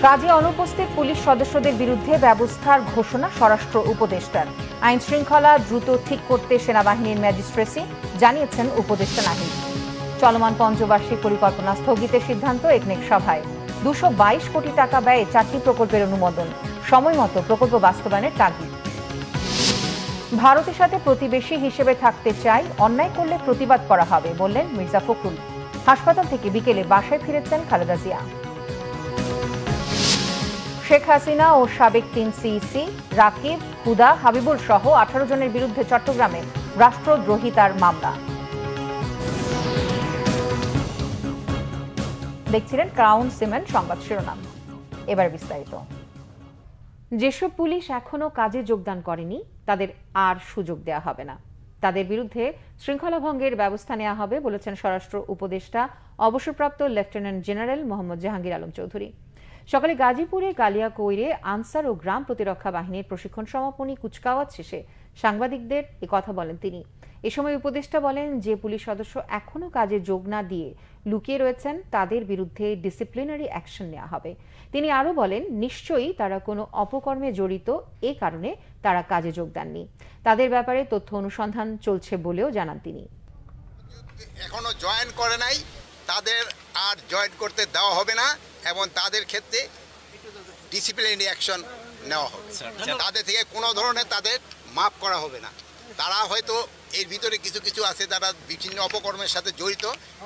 কাজে অনুপস্থিত পুলিশ সদস্যদের বিরুদ্ধে ব্যবস্থার ঘোষণা স্বরাষ্ট্র উপদেষ্টার। আইন শৃঙ্খলা দ্রুত ঠিক করতে সেনাবাহিনীর ম্যাজিস্ট্রেসি, জানিয়েছেন উপদেষ্টা নাহিদ। চলমান পঞ্চবার্ষিক পরিকল্পনা স্থগিতের সিদ্ধান্ত একনেক সভায়। 222 কোটি টাকা ব্যয়ে 4টি প্রকল্পের অনুমোদন, সময়মতো প্রকল্প বাস্তবায়নের তাগিদ। ভারতের সাথে প্রতিবেশী হিসেবে থাকতে চাই, অন্যায় করলে প্রতিবাদ করা হবে, বললেন মির্জা ফখরুল। হাসপাতাল থেকে বিকেলে বাসায় ফিরেছেন খালেদা জিয়া। শেখ হাসিনা ও সাবেক 3 সিইসি রাকিব, হুদা, হাবিবুল সহ 18 জনের বিরুদ্ধে চট্টগ্রামে রাষ্ট্রদ্রোহিতার মামলা। দেখছিলেন ক্রাউন সিমেন্ট সংবাদ শিরোনাম, এবার বিস্তারিত। যেসব পুলিশ এখনো কাজে যোগদান করেনি তাদের আর সুযোগ দেওয়া হবে না, তাদের বিরুদ্ধে শৃঙ্খলা ভঙ্গের ব্যবস্থা নেওয়া হবে বলেছেন স্বরাষ্ট্র উপদেষ্টা অবসরপ্রাপ্ত লেফটেন্যান্ট জেনারেল মোহাম্মদ জাহাঙ্গীর আলম চৌধুরী। সকালে গাজীপুরে কালিয়াকৈরে আনসার ও গ্রাম প্রতিরক্ষা বাহিনীর প্রশিক্ষণ সমাপনী কুচকাওয়াজ শেষে সাংবাদিকদের কথা বলেন তিনি। এ সময় উপদেষ্টা বলেন, যে পুলিশ সদস্য এখনো কাজে যোগ না দিয়ে লুকিয়ে রয়েছেন তাদের বিরুদ্ধে ডিসিপ্লিনারি অ্যাকশন নেওয়া হবে। তিনি আরো বলেন, নিশ্চয়ই তারা কোনো অপকর্মে জড়িত, এ কারণে তারা কাজে যোগ দেননি। তাদের ব্যাপারে তথ্য অনুসন্ধান চলছে বলেও জানান তিনি। এখনো জয়েন করে নাই, তাদের আর জয়েন করতে দেওয়া হবে না এবং তাদের ক্ষেত্রে ডিসিপ্লিনারি অ্যাকশন নেওয়া হবে। তাদের থেকে কোনো ধরনের তাদের মাফ করা হবে না। তারা হয়তো এর ভিতরে কিছু কিছু আছে তারা বিভিন্ন অপকর্মের সাথে জড়িত,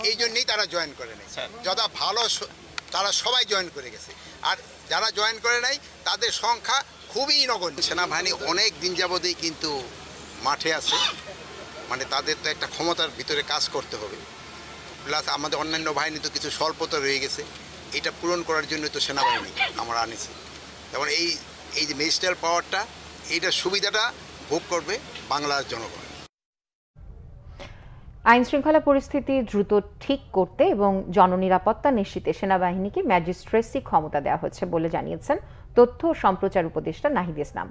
এই জন্যই তারা জয়েন করে নেয়। যথা ভালো তারা সবাই জয়েন করে গেছে, আর যারা জয়েন করে নাই তাদের সংখ্যা খুবই নগণ্য। সেনাবাহিনী অনেক দিন যাবতেই কিন্তু মাঠে আছে, মানে তাদের তো একটা ক্ষমতার ভিতরে কাজ করতে হবে। প্লাস আমাদের অন্যান্য বাহিনী তো কিছু স্বল্পতা রয়ে গেছে, এটা পূরণ করার জন্য তো সেনাবাহিনী আমরা আনিছি। যেমন এই যে ম্যাজিস্ট্রিয়াল পাওয়ারটা, এইটার সুবিধাটা ভোগ করবে বাংলার জনগণ। আইন শৃঙ্খলা পরিস্থিতি দ্রুত ঠিক করতে এবং জননিরাপত্তা নিশ্চিতে সেনাবাহিনীকে ম্যাজিস্ট্রেসি ক্ষমতা দেওয়া হয়েছে বলে জানিয়েছেন তথ্য ও সম্প্রচার উপদেষ্টা নাহিদ ইসলাম।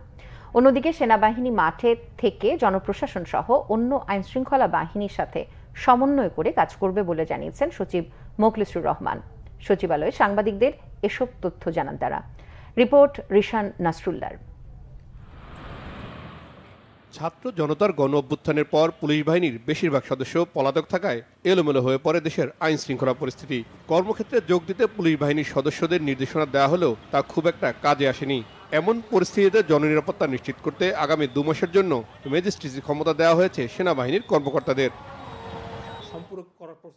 অন্যদিকে সেনাবাহিনী মাঠে থেকে জনপ্রশাসন সহ অন্য আইন শৃঙ্খলা বাহিনীর সাথে সমন্বয় করে কাজ করবে বলে জানিয়েছেন সচিব মোখলেসুর রহমান। সচিবালয়ে সাংবাদিকদের এসব তথ্য জানান তারা। রিপোর্ট রিশান নাসরুল্লাহর। ছাত্র জনতার গণ অভ্যুত্থানের পর পুলিশ বাহিনীর বেশিরভাগ সদস্য পলাতক থাকায় এলোমেলো হয়ে পড়ে দেশের আইন শৃঙ্খলা পরিস্থিতি। কর্মক্ষেত্রে যোগ দিতে পুলিশ বাহিনীর সদস্যদের নির্দেশনা দেওয়া হলেও তা খুব একটা কাজে আসেনি। এমন পরিস্থিতিতে জননিরাপত্তা নিশ্চিত করতে আগামী 2 মাসের জন্য ম্যাজিস্ট্রেসি ক্ষমতা দেওয়া হয়েছে সেনাবাহিনীর কর্মকর্তাদের।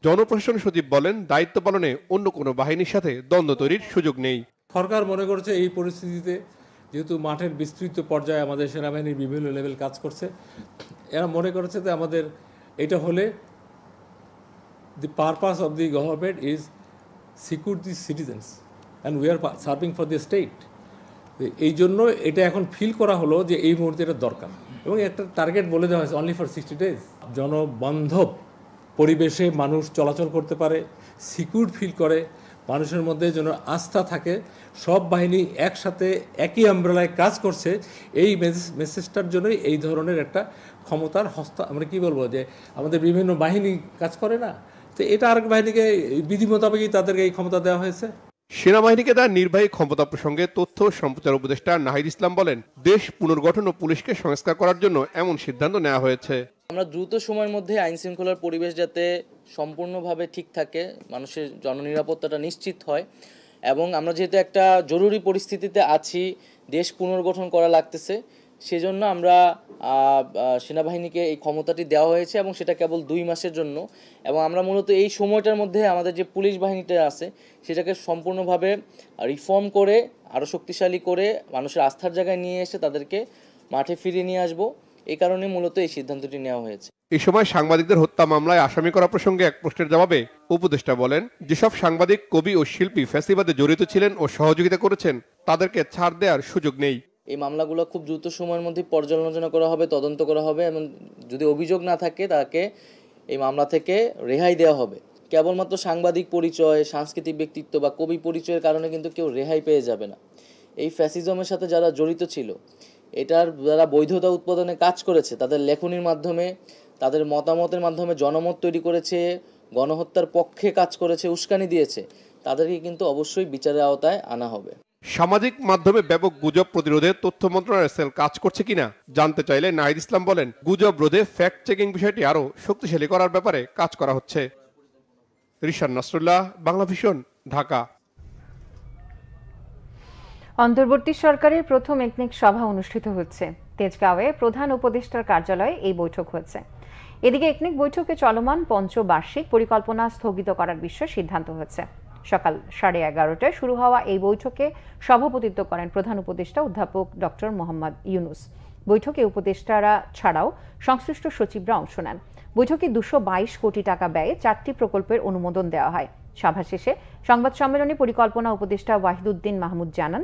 জনপ্রশাসন সচিব বলেন, দায়িত্ব পালনে অন্য কোনো বাহিনীর সাথে দ্বন্দ্ব তৈরির সুযোগ নেই। সরকার মনে করছে এই পরিস্থিতিতে যেহেতু মাঠের বিস্তৃত পর্যায়ে আমাদের সেনাবাহিনীর বিভিন্ন লেভেল কাজ করছে, এরা মনে করেছে যে আমাদের এটা হলে the purpose of the government is secure the citizens and we are serving for the state. এই জন্য এটা এখন ফিল করা হলো যে এই মুহূর্তে এটা দরকার, এবং একটা টার্গেট বলে দেওয়া হয়েছে অনলি ফর 60 days। জনবান্ধব পরিবেশে মানুষ চলাচল করতে পারে, সিকিউর ফিল করে, মানুষের মধ্যে যেন আস্থা থাকে, সব বাহিনী একসাথে একই আমব্রেলায় কাজ করছে, এই মেসেজটার জন্যই এই ধরনের একটা ক্ষমতার আমরা কি বলবো যে আমাদের বিভিন্ন বাহিনী কাজ করে না, তো এটা আরেক বাহিনীকে বিধি মোতাবেকই তাদেরকে এই ক্ষমতা দেওয়া হয়েছে। সেনাবাহিনীকে তার নির্বাহী ক্ষমতা প্রসঙ্গে তথ্য সম্প্রচার উপদেষ্টা নাহিদ ইসলাম বলেন, দেশ পুনর্গঠন ও পুলিশকে সংস্কার করার জন্য এমন সিদ্ধান্ত নেওয়া হয়েছে। আমরা দ্রুত সময়ের মধ্যে আইন শৃঙ্খলার পরিবেশ যাতে সম্পূর্ণভাবে ঠিক থাকে, মানুষের জননিরাপত্তাটা নিশ্চিত হয়, এবং আমরা যেহেতু একটা জরুরি পরিস্থিতিতে আছি, দেশ পুনর্গঠন করা লাগতেছে, সেজন্য আমরা সেনাবাহিনীকে এই ক্ষমতাটি দেওয়া হয়েছে, এবং সেটা কেবল 2 মাসের জন্য। এবং আমরা মূলত এই সময়টার মধ্যে আমাদের যে পুলিশ বাহিনীটা আছে সেটাকে সম্পূর্ণভাবে রিফর্ম করে, আরও শক্তিশালী করে, মানুষের আস্থার জায়গায় নিয়ে এসে তাদেরকে মাঠে ফিরিয়ে নিয়ে আসবো। এই কারণে মূলত এই সিদ্ধান্তটি নেওয়া হয়েছে। এই সময় সাংবাদিকদের হত্যা মামলায় আসামি করা প্রসঙ্গে এক প্রশ্নের জবাবে উপদেষ্টা বলেন, যেসব সাংবাদিক, কবি ও শিল্পী ফ্যাসিবাদে জড়িত ছিলেন ও সহযোগিতা করেছেন তাদেরকে ছাড় দেওয়ার সুযোগ নেই। এই মামলাগুলো খুব দ্রুত সময়ের মধ্যে পর্যালোচনা করা হবে, তদন্ত করা হবে, এবং যদি অভিযোগ না থাকে তাকে এই মামলা থেকে রেহাই দেওয়া হবে। কেবলমাত্র সাংবাদিক পরিচয়, সাংস্কৃতিক ব্যক্তিত্ব বা কবি পরিচয়ের কারণে কিন্তু কেউ রেহাই পেয়ে যাবে না। এই ফ্যাসিজমের সাথে যারা জড়িত ছিল, এটার যারা বৈধতা উৎপাদনে কাজ করেছে, তাদের লেখনীর মাধ্যমে, তাদের মতামতের মাধ্যমে জনমত তৈরি করেছে, গণহত্যার পক্ষে কাজ করেছে, উস্কানি দিয়েছে, তাদেরকে কিন্তু অবশ্যই বিচারের আওতায় আনা হবে। সামাজিক মাধ্যমে ব্যাপক গুজব প্রতিরোধে তথ্য মন্ত্রণালয়ের সেল কাজ করছে কিনা জানতে চাইলে নাহিদ ইসলাম বলেন, গুজব রোধে ফ্যাক্ট চেকিং বিষয়টি আরও শক্তিশালী করার ব্যাপারে কাজ করা হচ্ছে। রিশান নাসরুল্লাহ, বাংলা ভিশন, ঢাকা। অন্তর্বর্তী সরকারের প্রথম একনেক সভা অনুষ্ঠিত হচ্ছে। তেজগাঁওয়ে প্রধান উপদেষ্টার কার্যালয়ে এই বৈঠক হচ্ছে। এদিকে একনেক বৈঠকে চলমান পঞ্চবার্ষিক পরিকল্পনা স্থগিত করার বিষয়ে সিদ্ধান্ত হয়েছে। সকাল 11:30টায় শুরু হওয়া এই বৈঠকে সভাপতিত্ব করেন প্রধান উপদেষ্টা অধ্যাপক ডক্টর মোহাম্মদ ইউনুস। বৈঠকে উপদেষ্টারা ছাড়াও সংশ্লিষ্ট সচিবরা অংশ নেন। বৈঠকে 222 কোটি টাকা ব্যয়ে 4টি প্রকল্পের অনুমোদন দেওয়া হয়। সভা শেষে সংবাদ সম্মেলনে পরিকল্পনা উপদেষ্টা ওয়াহিদুদ্দিন মাহমুদ জানান,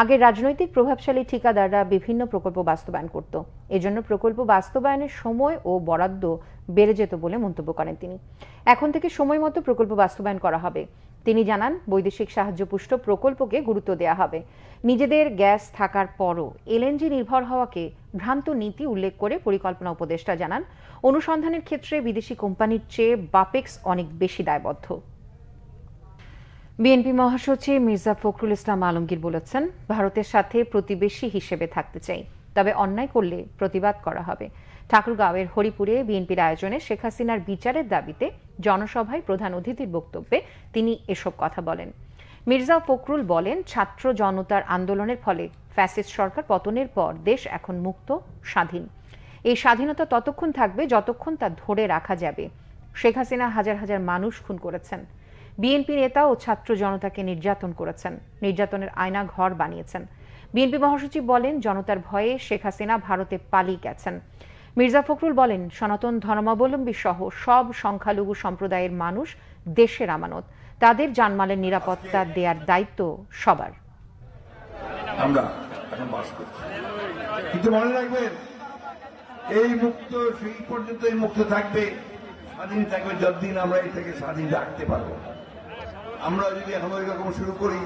আগে রাজনৈতিক প্রভাবশালী ঠিকাদাররা বিভিন্ন প্রকল্প বাস্তবায়ন করত, এজন্য প্রকল্প বাস্তবায়নের সময় ও বরাদ্দ বেড়ে যেত বলে মন্তব্য করেন তিনি। এখন থেকে সময় মতো প্রকল্প বাস্তবায়ন করা হবে। তিনি জানান, বৈদেশিক সাহায্যপুষ্ট প্রকল্পকে গুরুত্ব দেওয়া হবে। নিজেদের গ্যাস থাকার পরও এলএনজি নির্ভর হওয়াকে ভ্রান্ত নীতি উল্লেখ করে পরিকল্পনা উপদেষ্টা জানান, অনুসন্ধানের ক্ষেত্রে বিদেশি কোম্পানির চেয়ে বাপেক্স অনেক বেশি দায়বদ্ধ। বিএনপি মহাসচিব মির্জা ফখরুল ইসলাম আলমগীর বলেছেন, ভারতের সাথে প্রতিবেশী হিসেবে থাকতে চাই, তবে অন্যায় করলে প্রতিবাদ করা হবে। ঠাকুরগাঁওয়ের হরিপুরে বিএনপির আয়োজনে শেখ হাসিনার বিচারের দাবিতে জনসভায় প্রধান অতিথির বক্তব্যে তিনি এসব কথা বলেন। মির্জা ফখরুল বলেন, ছাত্র জনতার আন্দোলনের ফলে ফ্যাসিস্ট সরকার পতনের পর দেশ এখন মুক্ত, স্বাধীন। এই স্বাধীনতা ততক্ষণ থাকবে যতক্ষণ তা ধরে রাখা যাবে। শেখ হাসিনা হাজার হাজার মানুষ খুন করেছেন। বিএনপি নেতা ও ছাত্র জনতাকে নির্যাতন করেছেন, নির্যাতনের আয়না ঘর বানিয়েছেন। বিএনপি মহাসচিব বলেন, জনতার ভয়ে শেখ হাসিনা ভারতে পালিয়ে গেছেন। মির্জা ফখরুল বলেন, সনাতন ধর্মাবলম্বী সহ সব সংখ্যালঘু সম্প্রদায়ের মানুষ দেশের আমানত, তাদের জানমালের নিরাপত্তা দেওয়ার দায়িত্ব সবার। আমরা এখন বাস করছি, কিন্তু মনে রাখবেন, এই মুক্ত সেই পর্যন্ত এই মুক্ত থাকবে, স্বাধীন থাকবে যতদিন আমরা এটাকে স্বাধীন রাখতে পারবো। আমরা যদি এখন ওই রকম শুরু করি,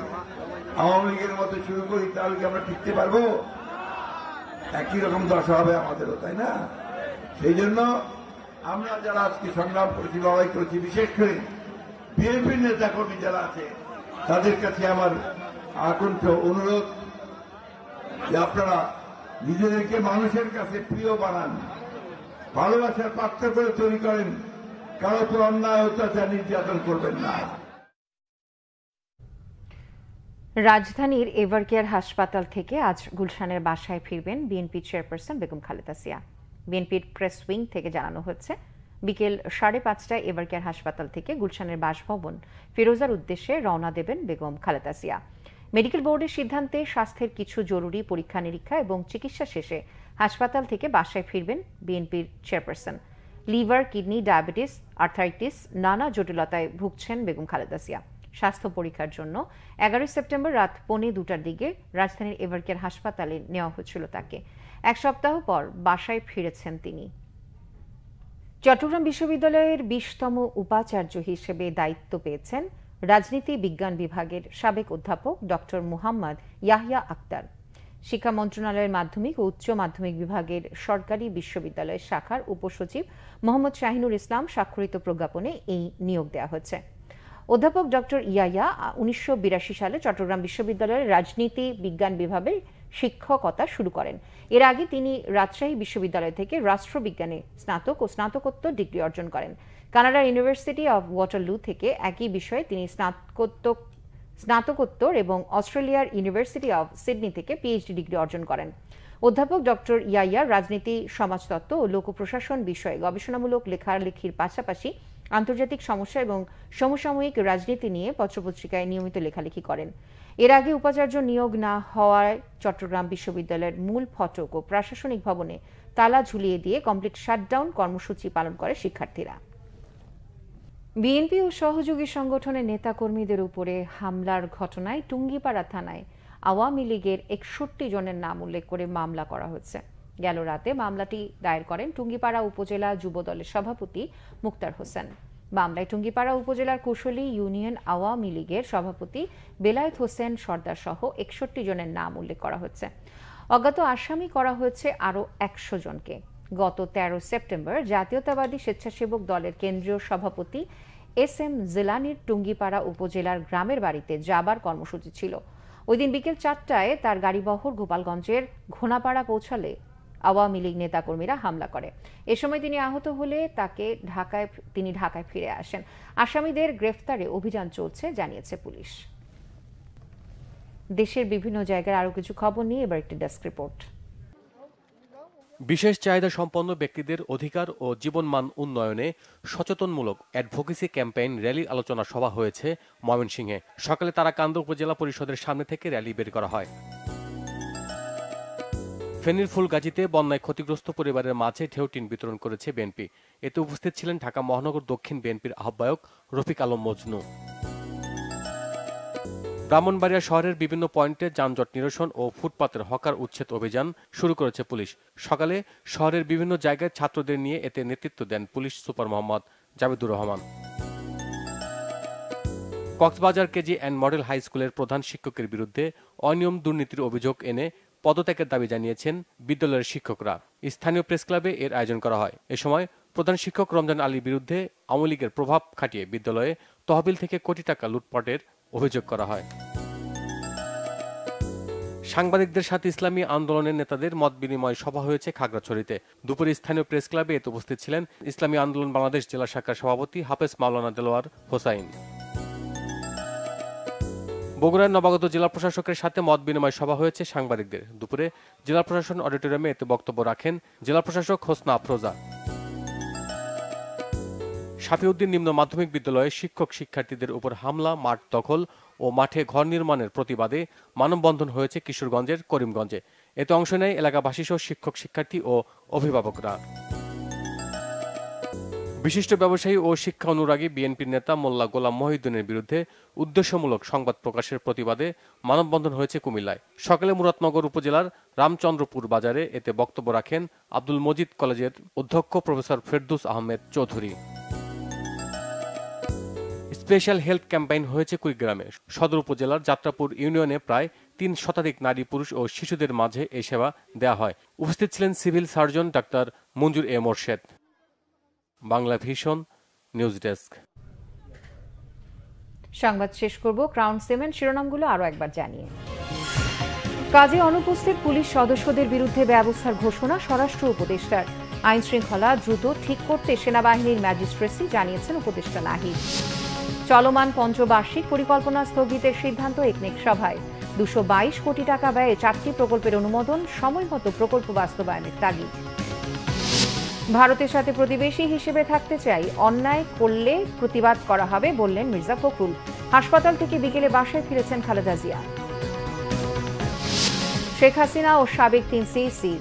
আওয়ামী লীগের মতো শুরু করি, তাহলে কি আমরা টিকতে পারবো? একই রকম দশা হবে আমাদেরও, তাই না? সেই জন্য আমরা যারা আজকে সংগ্রাম করেছি, লড়াই করেছি, বিশেষ করে বিএনপির নেতা কর্মী যারা আছে, তাদের কাছে আমার আকণ্ঠ অনুরোধ যে আপনারা নিজেদেরকে মানুষের কাছে প্রিয় বানান, ভালোবাসার পাত্র করে তৈরি করেন, কারো উপর অন্যায় অত্যাচার নির্যাতন করবেন না। রাজধানীর এভারকেয়ার হাসপাতাল থেকে আজ গুলশানের বাসায় ফিরবেন বিএনপি চেয়ারপারসন বেগম খালেদা জিয়া। বিএনপির প্রেস উইং থেকে জানানো হচ্ছে, বিকেল 5:30টায় এভারকেয়ার হাসপাতাল থেকে গুলশানের বাসভবন ফিরোজার উদ্দেশ্যে রওনা দেবেন বেগম খালেদা জিয়া। মেডিকেল বোর্ডের সিদ্ধান্তে স্বাস্থ্যের কিছু জরুরি পরীক্ষা নিরীক্ষা এবং চিকিৎসা শেষে হাসপাতাল থেকে বাসায় ফিরবেন বিএনপির chairperson. Liver, kidney, diabetes, arthritis নানা জটিলতায় ভুগছেন বেগম খালেদা জিয়া। স্বাস্থ্য পরীক্ষার জন্য 11 সেপ্টেম্বর রাত 1:45টার দিকে রাজধানীর এভারকেয়ার হাসপাতালে নেওয়া হয়েছিল তাকে। এক সপ্তাহ পর বাসায় ফিরেছেন তিনি। চট্টগ্রাম বিশ্ববিদ্যালয়ের 20তম উপাচার্য হিসেবে দায়িত্ব পেয়েছেন রাজনীতি বিজ্ঞান বিভাগের সাবেক অধ্যাপক ডক্টর মুহাম্মদ ইয়াহিয়া আক্তার। শিক্ষা মন্ত্রণালয়ের মাধ্যমিক ও উচ্চ মাধ্যমিক বিভাগের সরকারি বিশ্ববিদ্যালয় শাখার উপসচিব মোহাম্মদ শাহিনুর ইসলাম স্বাক্ষরিত প্রজ্ঞাপনে এই নিয়োগ দেওয়া হয়েছে। অধ্যাপক ডক্টর ইয়াহিয়া 1982 সালে চট্টগ্রাম বিশ্ববিদ্যালয়ের রাজনীতি বিজ্ঞান বিভাগে শিক্ষকতা শুরু করেন। এর আগে তিনি রাজশাহী বিশ্ববিদ্যালয় থেকে রাষ্ট্রবিজ্ঞানে স্নাতক ও স্নাতকোত্তর ডিগ্রি অর্জন করেন। কানাডার ইউনিভার্সিটি অব ওয়াটারলু থেকে একই বিষয়ে তিনি স্নাতকোত্তর এবং অস্ট্রেলিয়ার ইউনিভার্সিটি অব সিডনি থেকে পিএইচডি ডিগ্রি অর্জন করেন। অধ্যাপক ডক্টর ইয়াহিয়া রাজনীতি, সমাজতত্ত্ব ও লোক প্রশাসন বিষয়ে গবেষণামূলক লেখালেখির পাশাপাশি আন্তর্জাতিক সমস্যা এবং সমসাময়িক রাজনীতি নিয়ে পত্রপত্রিকায় নিয়মিত লেখালেখি করেন। এর আগে উপাচার্য নিয়োগ না হওয়ায় চট্টগ্রাম বিশ্ববিদ্যালয়ের মূল ফটক ও প্রশাসনিক ভবনে তালা ঝুলিয়ে দিয়ে কমপ্লিট শাটডাউন কর্মসূচি পালন করে শিক্ষার্থীরা। বিএনপি ও সহযোগী সংগঠনের নেতাকর্মীদের উপরে হামলার ঘটনায় টুঙ্গিপাড়া থানায় আওয়ামী লীগের 61 জনের নাম উল্লেখ করে মামলা করা হয়েছে। গেল রাতে মামলাটি দায়ের করেন টুঙ্গিপাড়া উপজেলা যুবদলের সভাপতি মুক্তার হোসেন। মামলায় টুঙ্গিপাড়া উপজেলার কুশলী ইউনিয়ন আওয়ামী লীগের সভাপতি বেলায়েত হোসেন সর্দার সহ 61 জনের নাম উল্লেখ করা হয়েছে। অজ্ঞাত আসামি করা হয়েছে আরও 100 জনকে। গত 13 সেপ্টেম্বর জাতীয়তাবাদী স্বেচ্ছাসেবক দলের কেন্দ্রীয় সভাপতি এস এম জিলানির টুঙ্গিপাড়া উপজেলার গ্রামের বাড়িতে যাবার কর্মসূচি ছিল। ওই দিন বিকেল 4টায় তার গাড়িবহর গোপালগঞ্জের ঘোনাপাড়া পৌঁছালে আওয়ামী লীগ নেতাকর্মীরা হামলা করে। এ সময় তিনি আহত হলে তিনি ঢাকায় ফিরে আসেন। আসামিদের গ্রেফতারে অভিযান চলছে জানিয়েছে পুলিশ। দেশের বিভিন্ন জায়গার আরো কিছু খবর নিয়ে এবার একটি ডেস্ক রিপোর্ট। বিশেষ চাহিদা সম্পন্ন ব্যক্তিদের অধিকার ও জীবনমান উন্নয়নে সচেতনমূলক অ্যাডভোকেসি ক্যাম্পেইন র্যালি আলোচনা সভা হয়েছে ময়মনসিংহে। সকালে তারাকান্দ উপজেলা পরিষদের সামনে থেকে র্যালি বের করা হয়। ফেনীর ফুলগাজীতে বন্যায় ক্ষতিগ্রস্ত পরিবারের মাঝে ঢেউটিন বিতরণ করেছে বিএনপি। এতে উপস্থিত ছিলেন ঢাকা মহানগর দক্ষিণ বিএনপির আহ্বায়ক রফিক আলম মজনু। ব্রাহ্মণবাড়িয়া শহরের বিভিন্ন পয়েন্টে যানজট নিরসন ও ফুটপাতের হকার উচ্ছেদ অভিযান শুরু করেছে পুলিশ। সকালে শহরের বিভিন্ন জায়গায় ছাত্রদের নিয়ে এতে নেতৃত্ব দেন police super Mohammad Jabedur Rahman. Cox's Bazar KG and model high স্কুলের প্রধান শিক্ষকের বিরুদ্ধে অনিয়ম দুর্নীতির অভিযোগ এনে পদত্যাগের দাবি জানিয়েছেন বিদ্যালয়ের শিক্ষকরা। স্থানীয় প্রেস ক্লাবে এর আয়োজন করা হয়। এ সময় প্রধান শিক্ষক রমজান আলীর বিরুদ্ধে আওয়ামী লীগের প্রভাব খাটিয়ে বিদ্যালয়ে তহবিল থেকে কোটি টাকা লুটপাটের অভিযোগ করা হয়। সাংবাদিকদের সাথে ইসলামী আন্দোলনের নেতাদের মত বিনিময় সভা হয়েছে খাগড়াছড়িতে। দুপুরে স্থানীয় প্রেস ক্লাবে এতে উপস্থিত ছিলেন ইসলামী আন্দোলন বাংলাদেশ জেলা শাখার সভাপতি হাফেজ মাওলানা দেলোয়ার হোসাইন। বগুড়ার নবাগত জেলা প্রশাসকের সাথে মত বিনিময় সভা হয়েছে সাংবাদিকদের। দুপুরে জেলা প্রশাসন অডিটোরিয়ামে এতে বক্তব্য রাখেন জেলা প্রশাসক হোসনা আফরোজা। শাফিউদ্দিন নিম্ন মাধ্যমিক বিদ্যালয়ে শিক্ষক শিক্ষার্থীদের উপর হামলা, মাঠ দখল ও মাঠে ঘর নির্মাণের প্রতিবাদে মানববন্ধন হয়েছে কিশোরগঞ্জের করিমগঞ্জে। এতে অংশ নেয় এলাকাবাসী সহ শিক্ষক শিক্ষার্থী ও অভিভাবকরা। বিশিষ্ট ব্যবসায়ী ও শিক্ষা অনুরাগী বিএনপির নেতা মোল্লা গোলাম মহিউদ্দিনের বিরুদ্ধে উদ্দেশ্যমূলক সংবাদ প্রকাশের প্রতিবাদে মানববন্ধন হয়েছে কুমিল্লায়। সকালে মুরাদনগর উপজেলার রামচন্দ্রপুর বাজারে এতে বক্তব্য রাখেন আব্দুল মজিদ কলেজের অধ্যক্ষ professor Ferdous Ahmed Chowdhury. Special health campaign হয়েছে কুড়িগ্রামে। সদর উপজেলার যাত্রাপুর ইউনিয়নে প্রায় 3 শতাধিক নারী, পুরুষ ও শিশুদের মাঝে এই সেবা দেয়া হয়। উপস্থিত ছিলেন civil surgeon doctor Manzur e Morshed. Bangla vision news desk. সংবাদ শেষ করব ক্রাউন সিমেন্ট শিরোনামগুলো আরো একবার জানিয়ে। কাজে অনুপস্থিত পুলিশ সদস্যদের বিরুদ্ধে ব্যবস্থার ঘোষণা স্বরাষ্ট্র উপদেষ্টার। আইন শৃঙ্খলা দ্রুত ঠিক করতে সেনাবাহিনীর ম্যাজিস্ট্রেসি জানিয়েছেন উপদেষ্টা নাহিদ। চলমান পঞ্চবার্ষিক পরিকল্পনা স্থগিতের সিদ্ধান্ত একনেক সভায়। 222 কোটি টাকা ব্যয়ে 4টি প্রকল্পের অনুমোদন, সময়মতো প্রকল্প বাস্তবায়নের তাগিদ। ভারতের সাথে প্রতিবেশী হিসেবে থাকতে চাই, অন্যায় করলে প্রতিবাদ করা হবে বললেন মির্জা ফখরুল। হাসপাতাল থেকে বিকেলে বাসায় ফিরেছেন খালেদা জিয়া। শেখ হাসিনা ও সাবেক 3 সিইসি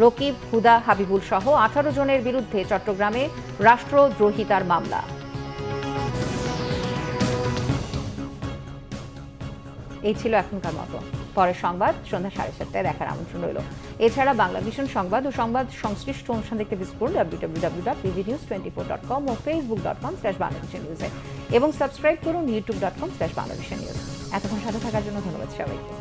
রকিব, হুদা, হাবিবুল সহ 18 জনের বিরুদ্ধে চট্টগ্রামে রাষ্ট্রদ্রোহিতার মামলা। এই ছিল এখনকার মতো। পরের সংবাদ সন্ধ্যা 7:30টায় দেখার আমন্ত্রণ রইল। এছাড়া বাংলা ভিশন সংবাদ ও সংবাদ সংশ্লিষ্ট অনুষ্ঠান দেখতে ভিজিট করুন www.pvnews24.com ও facebook.com/banglavishnnews এবং সাবস্ক্রাইব করুন youtube.com/banglavishnnews। এতক্ষণ সাথে থাকার জন্য ধন্যবাদ সবাইকে।